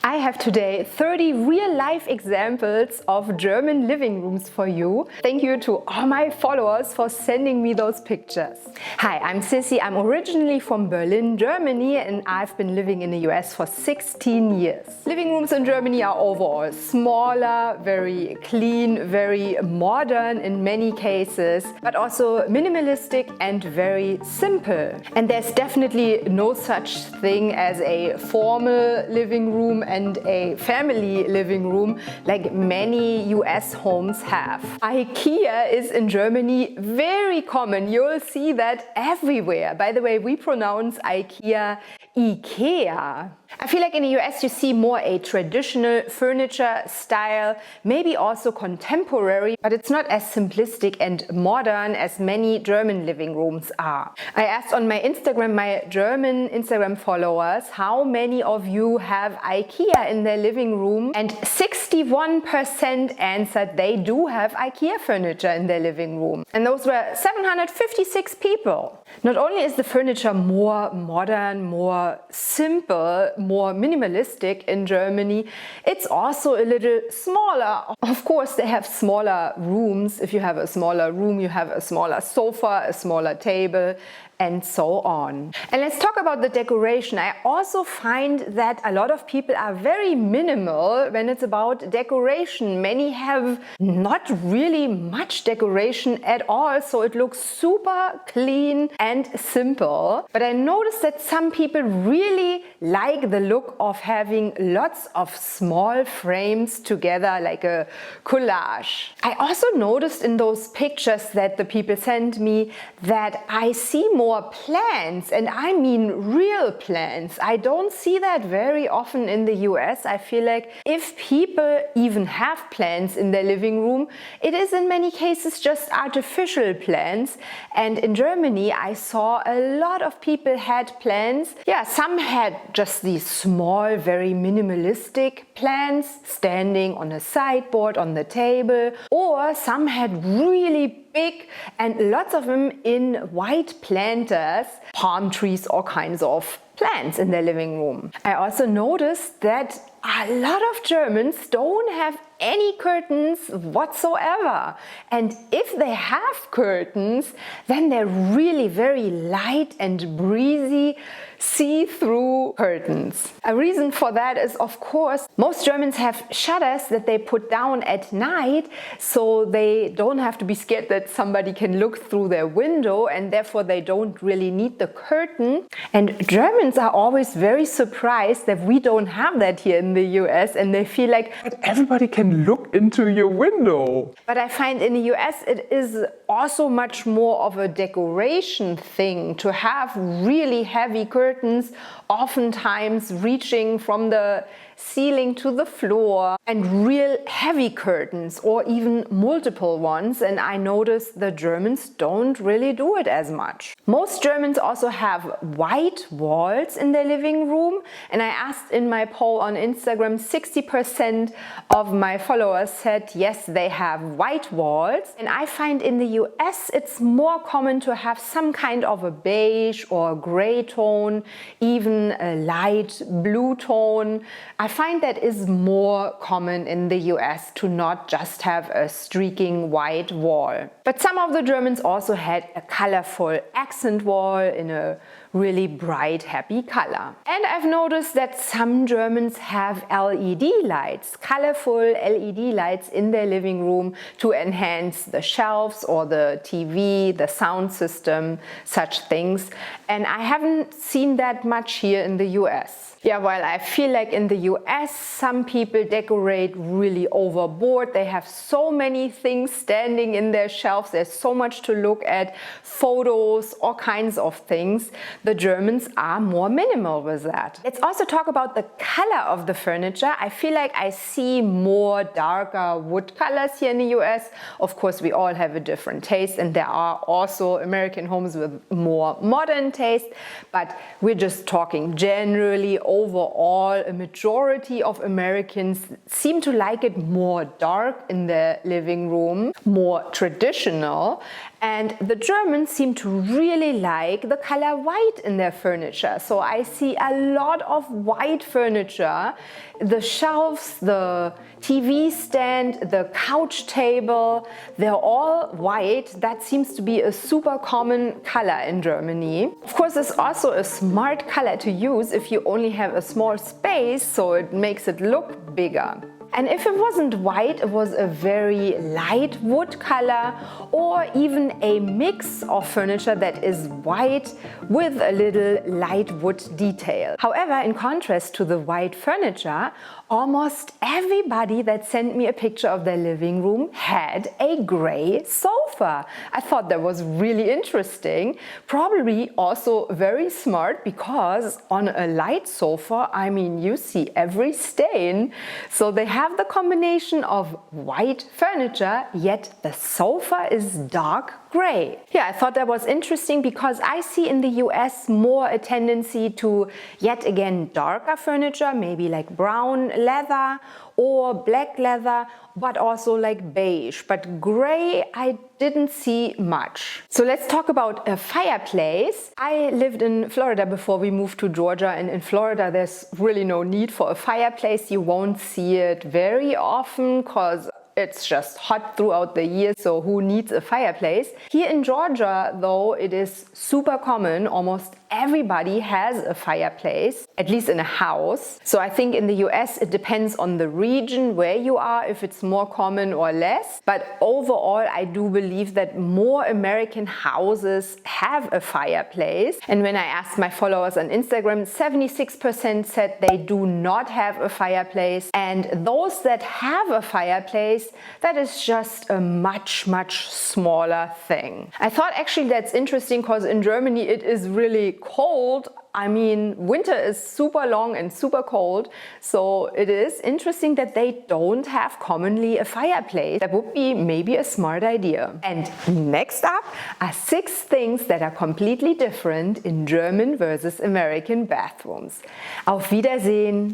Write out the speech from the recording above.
I have today 30 real-life examples of German living rooms for you. Thank you to all my followers for sending me those pictures. Hi, I'm Sissy. I'm originally from Berlin, Germany, and I've been living in the US for 16 years. Living rooms in Germany are overall smaller, very clean, very modern in many cases, but also minimalistic and very simple. And there's definitely no such thing as a formal living room and a family living room like many US homes have. IKEA is in Germany very common. You'll see that everywhere. By the way, we pronounce IKEA IKEA. I feel like in the US you see more a traditional furniture style, maybe also contemporary, but it's not as simplistic and modern as many German living rooms are. I asked on my Instagram, my German Instagram followers, how many of you have IKEA in their living room, and 61% answered they do have IKEA furniture in their living room. And those were 756 people. Not only is the furniture more modern, more simple, more minimalistic in Germany, it's also a little smaller. Of course, they have smaller rooms. If you have a smaller room, you have a smaller sofa, a smaller table, and so on. And let's talk about the decoration. I also find that a lot of people are very minimal when it's about decoration. Many have not really much decoration at all, so it looks super clean and simple. But I noticed that some people really like the look of having lots of small frames together like a collage. I also noticed in those pictures that the people sent me that I see more plants, and I mean real plants. I don't see that very often in the US. I feel like if people even have plants in their living room, it is in many cases just artificial plants. And in Germany, I saw a lot of people had plants. Yeah, some had just these small, very minimalistic plants standing on a sideboard on the table, or some had really big and lots of them in white planters, palm trees, all kinds of plants in their living room. I also noticed that a lot of Germans don't have any curtains whatsoever. And if they have curtains, then they're really very light and breezy, see-through curtains. A reason for that is, of course, most Germans have shutters that they put down at night, so they don't have to be scared that somebody can look through their window, and therefore they don't really need the curtain. And Germans are always very surprised that we don't have that here in the US, and they feel like, but everybody can look into your window. But I find in the US it is also much more of a decoration thing to have really heavy curtains, oftentimes reaching from the ceiling to the floor, and real heavy curtains or even multiple ones. And I noticed the Germans don't really do it as much. Most Germans also have white walls in their living room, and I asked in my poll on Instagram, 60% of my followers said yes, they have white walls. And I find in the US it's more common to have some kind of a beige or gray tone, even a light blue tone. I find that is more common in the US to not just have a streaking white wall. But some of the Germans also had a colorful accent wall in a really bright, happy color. And I've noticed that some Germans have LED lights, colorful LED lights in their living room to enhance the shelves or the TV, the sound system, such things. And I haven't seen that much here in the US. Yeah, while I feel like in the US some people decorate really overboard. They have so many things standing in their shelves. There's so much to look at, photos, all kinds of things. The Germans are more minimal with that. Let's also talk about the color of the furniture. I feel like I see more darker wood colors here in the US. Of course, we all have a different taste, and there are also American homes with more modern taste, but we're just talking generally. Overall, a majority of Americans seem to like it more dark in their living room, more traditional. And the Germans seem to really like the color white in their furniture. So I see a lot of white furniture. The shelves, the TV stand, the couch table, they're all white. That seems to be a super common color in Germany. Of course, it's also a smart color to use if you only have a small space, so it makes it look bigger. And if it wasn't white, it was a very light wood color or even a mix of furniture that is white with a little light wood detail. However, in contrast to the white furniture, almost everybody that sent me a picture of their living room had a gray sofa. I thought that was really interesting, probably also very smart, because on a light sofa, I mean, you see every stain. So they have the combination of white furniture, yet the sofa is dark gray. Yeah, I thought that was interesting because I see in the US more a tendency to yet again darker furniture, maybe like brown leather or black leather, but also like beige. But gray I didn't see much. So let's talk about a fireplace. I lived in Florida before we moved to Georgia, and in Florida there's really no need for a fireplace. You won't see it very often because it's just hot throughout the year, so who needs a fireplace? Here in Georgia, though, it is super common. Almost everybody has a fireplace, at least in a house. So I think in the US it depends on the region where you are, if it's more common or less. But overall, I do believe that more American houses have a fireplace. And when I asked my followers on Instagram, 76% said they do not have a fireplace. And those that have a fireplace, that is just a much smaller thing. I thought actually that's interesting because in Germany it is really cold. I mean, winter is super long and super cold, so it is interesting that they don't have commonly a fireplace. That would be maybe a smart idea. And next up are 6 things that are completely different in German versus American bathrooms. Auf Wiedersehen!